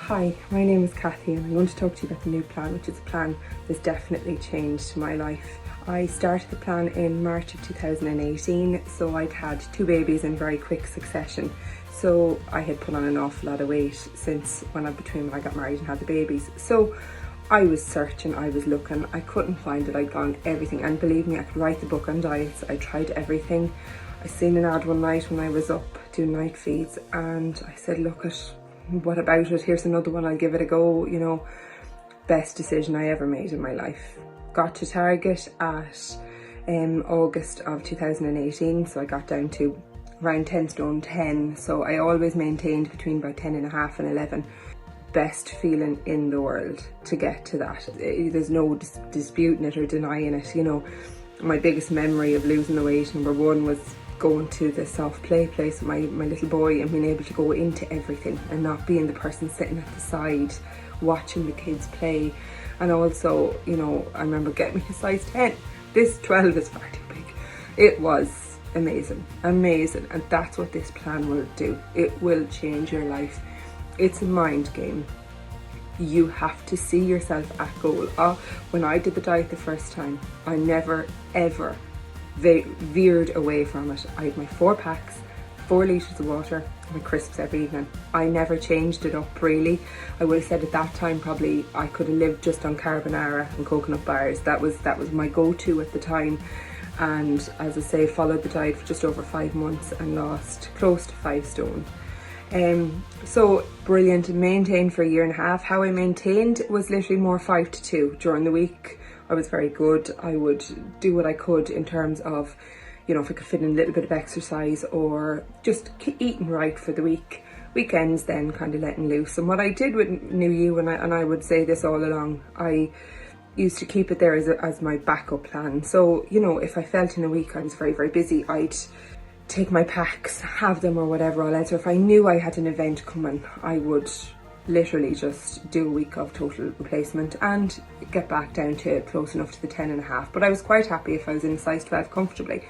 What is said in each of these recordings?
Hi, my name is Cathy and I'm going to talk to you about the new plan, which is a plan that's definitely changed my life. I started the plan in March of 2018, so I'd had 2 babies in very quick succession. So I had put on an awful lot of weight since when I got married and had the babies. So I was searching, I was looking, I couldn't find it. I'd gone everything, and believe me, I could write the book on diets. I tried everything. I seen an ad one night when I was up doing night feeds, and I said, look what about it? Here's another one, I'll give it a go. You know, best decision I ever made in my life. Got to Target at August of 2018, so I got down to around 10 stone 10, so I always maintained between about 10.5 and 11. Best feeling in the world to get to that. There's no disputing it or denying it. You know, my biggest memory of losing the weight, number one, was going to the soft play place with my little boy and being able to go into everything and not being the person sitting at the side watching the kids play. And also, you know, I remember getting me a size 10. This 12 is far too big. It was amazing, amazing. And that's what this plan will do. It will change your life. It's a mind game. You have to see yourself at goal. When I did the diet the first time, I never ever veered away from it. I had my 4 packs, 4 litres of water, my crisps every evening. I never changed it up really. I would have said at that time probably I could have lived just on carbonara and coconut bars. That was my go-to at the time. And as I say, followed the diet for just over 5 months and lost close to 5 stone. So brilliant, maintained for a year and a half. How I maintained was literally more 5 to 2 during the week. I was very good. I would do what I could in terms of, you know, if I could fit in a little bit of exercise or just eating right for the week. Weekends then kind of letting loose. And what I did with New You, and I would say this all along, I used to keep it there as my backup plan. So, you know, if I felt in a week I was very, very busy, I'd take my packs, have them or whatever, or else, or if I knew I had an event coming, I would literally just do a week of total replacement and get back down to close enough to the 10.5. But I was quite happy if I was in a size 12 comfortably.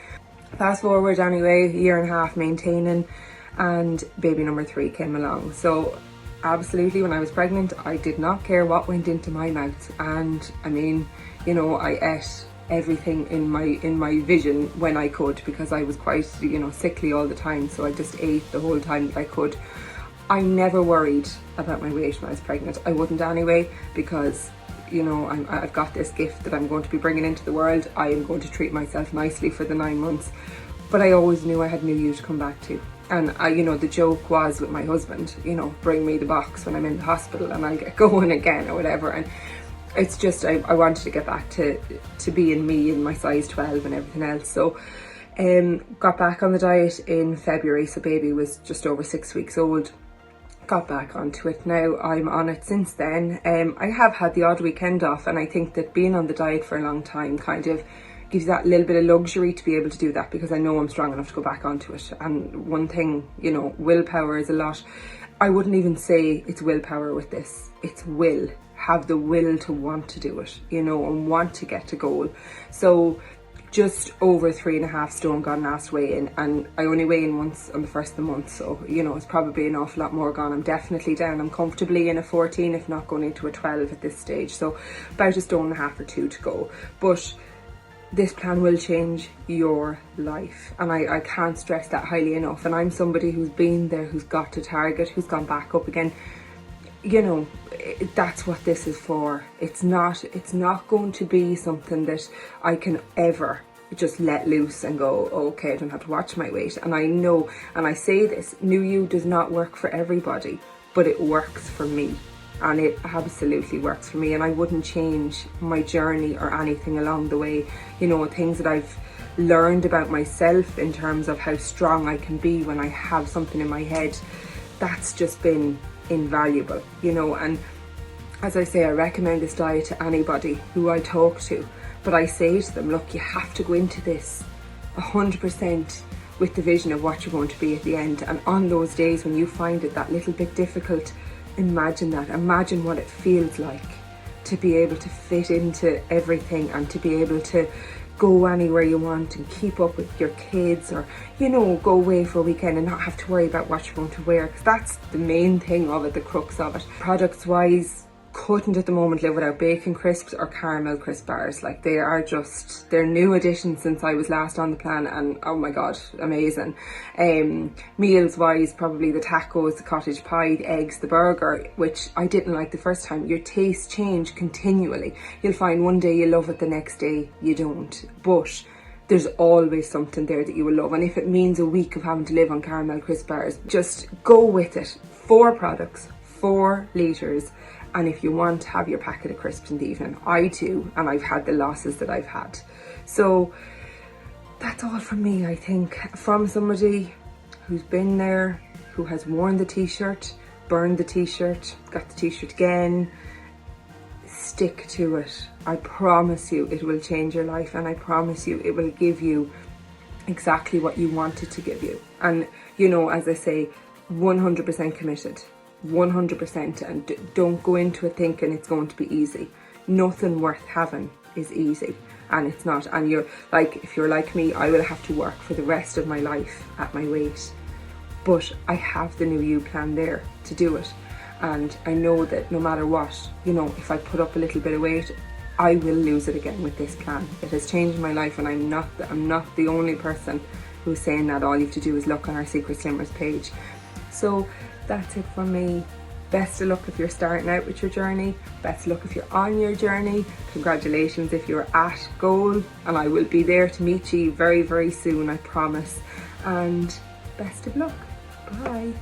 Fast forward anyway, a year and a half maintaining, and baby number 3 came along. So absolutely, when I was pregnant, I did not care what went into my mouth. And I mean, you know, I ate everything in my vision when I could, because I was quite, you know, sickly all the time. So I just ate the whole time that I could. I never worried about my weight when I was pregnant. I wouldn't anyway, because, you know, I've got this gift that I'm going to be bringing into the world. I am going to treat myself nicely for the 9 months. But I always knew I had New You to come back to. And you know, the joke was with my husband, you know, bring me the box when I'm in the hospital and I'll get going again or whatever. And it's just, I wanted to get back to being me in my size 12 and everything else. So got back on the diet in February. So baby was just over 6 weeks old. Got back onto it. Now I'm on it since then. I have had the odd weekend off, and I think that being on the diet for a long time kind of gives that little bit of luxury to be able to do that, because I know I'm strong enough to go back onto it. And one thing, you know, willpower is a lot. I wouldn't even say it's willpower with this. It's will. Have the will to want to do it, you know, and want to get to goal. So just over 3.5 stone gone last weigh in, and I only weigh in once on the first of the month, so you know, it's probably an awful lot more gone. I'm definitely down. I'm comfortably in a 14, if not going into a 12 at this stage, so about 1.5 stone or 2 to go. But this plan will change your life, and I can't stress that highly enough. And I'm somebody who's been there, who's got to Target, who's gone back up again. You know, that's what this is for. It's not going to be something that I can ever just let loose and go, okay, I don't have to watch my weight. And I know, and I say this, New You does not work for everybody, but it works for me. And it absolutely works for me, and I wouldn't change my journey or anything along the way. You know, things that I've learned about myself in terms of how strong I can be when I have something in my head, that's just been invaluable, you know. And as I say, I recommend this diet to anybody who I talk to, but I say to them, look, you have to go into this 100% with the vision of what you're going to be at the end. And on those days when you find it that little bit difficult, imagine what it feels like to be able to fit into everything and to be able to go anywhere you want and keep up with your kids, or, you know, go away for a weekend and not have to worry about what you're going to wear, because that's the main thing of it, the crux of it. Products wise, couldn't at the moment live without bacon crisps or caramel crisp bars. Like, they are just, they're new additions since I was last on the plan, and oh my god, amazing. Meals wise, probably the tacos, the cottage pie, the eggs, the burger, which I didn't like the first time. Your tastes change continually. You'll find one day you love it, the next day you don't, but there's always something there that you will love. And if it means a week of having to live on caramel crisp bars, just go with it. 4 products, 4 litres. And if you want, have your packet of crisps in the evening. I do, and I've had the losses that I've had. So that's all from me, I think. From somebody who's been there, who has worn the t-shirt, burned the t-shirt, got the t-shirt again. Stick to it. I promise you it will change your life, and I promise you it will give you exactly what you wanted to give you. And, you know, as I say, 100% committed. 100%, and don't go into it thinking it's going to be easy. Nothing worth having is easy, and it's not. And you're like, if you're like me, I will have to work for the rest of my life at my weight, but I have the New You plan there to do it. And I know that no matter what, you know, if I put up a little bit of weight, I will lose it again with this plan. It has changed my life, and I'm not the only person who's saying that. All you have to do is look on our Secret Slimmers page. So that's it from me. Best of luck if you're starting out with your journey. Best of luck if you're on your journey. Congratulations if you're at goal, and I will be there to meet you very, very soon, I promise. And best of luck. Bye.